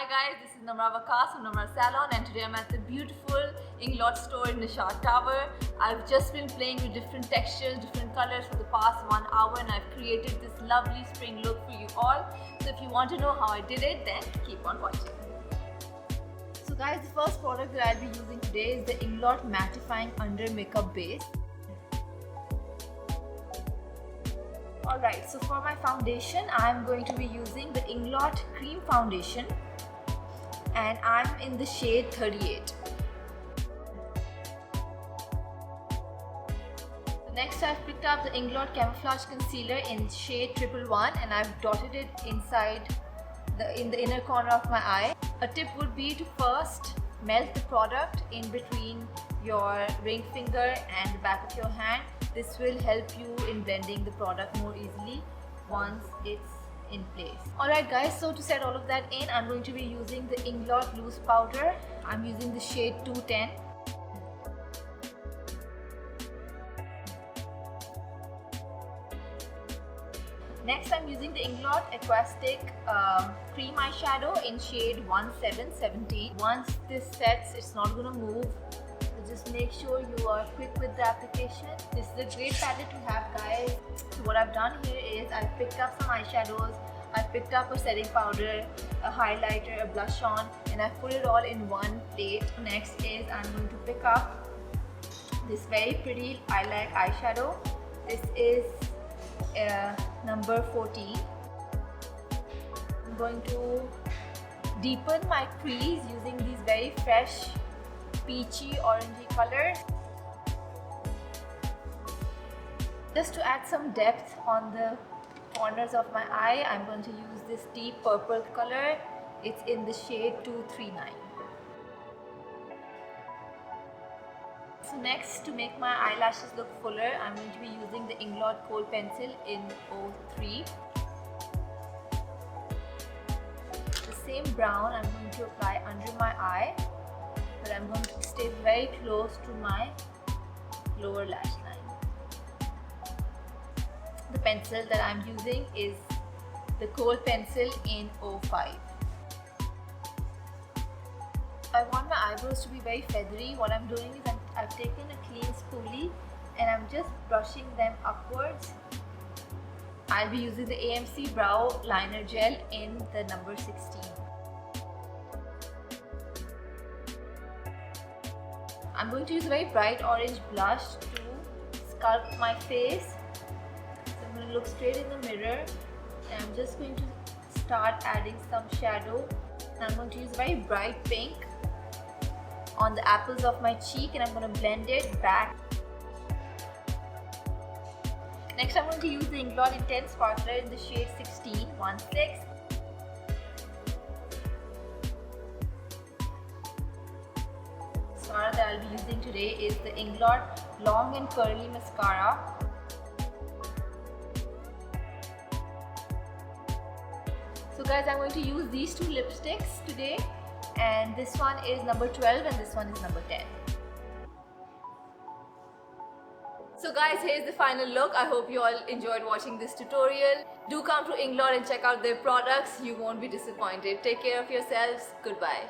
Hi guys, this is Numra Waqas from Numra Salon, and today I'm at the beautiful Inglot store in Nishat Tower. I've just been playing with different textures, different colors for the past 1 hour, and I've created this lovely spring look for you all. So if you want to know how I did it, then keep on watching. So guys, the first product that I'll be using today is the Inglot Mattifying Under Makeup Base. Alright, so for my foundation, I'm going to be using the Inglot Cream Foundation, and I'm in the shade 38. Next, I've picked up the Inglot Camouflage Concealer in shade 111, and I've dotted it inside in the inner corner of my eye. A tip would be to first melt the product in between your ring finger and the back of your hand. This will help you in blending the product more easily once it's in place. Alright guys, so to set all of that in, I'm going to be using the Inglot Loose Powder. I'm using the shade 210. Next, I'm using the Inglot Aquastic Cream Eyeshadow in shade 1717. Once this sets, it's not going to move. Just make sure you are quick with the application. This is a great palette to have, guys. So what I've done here is I've picked up some eyeshadows, I've picked up a setting powder, a highlighter, a blush on, and I've put it all in one plate. Next is I'm going to pick up this very pretty LILAC eyeshadow. This is number 14. I'm going to deepen my crease using these very fresh peachy orangey colors. Just to add some depth on the corners of my eye, I'm going to use this deep purple color. It's in the shade 239. So next, to make my eyelashes look fuller, I'm going to be using the Inglot Kohl Pencil in 03. The same brown I'm going to apply under my eye, but I'm going to stay very close to my lower lash line. The pencil that I'm using is the Kohl Pencil in 05. I want my eyebrows to be very feathery. What I'm doing is I've taken a clean spoolie and I'm just brushing them upwards. I'll be using the AMC Brow Liner Gel in the number 16. I'm going to use a very bright orange blush to sculpt my face. So I'm going to look straight in the mirror and I'm just going to start adding some shadow. And I'm going to use a very bright pink on the apples of my cheek, and I'm going to blend it back. Next, I'm going to use the Inglot Intense Sparkler in the shade 16. Mascara that I'll be using today is the Inglot Long and Curly Mascara. So guys, I'm going to use these two lipsticks today, and this one is number 12 and this one is number 10. So guys, here's the final look. I hope you all enjoyed watching this tutorial. Do come to Inglot and check out their products. You won't be disappointed. Take care of yourselves. Goodbye.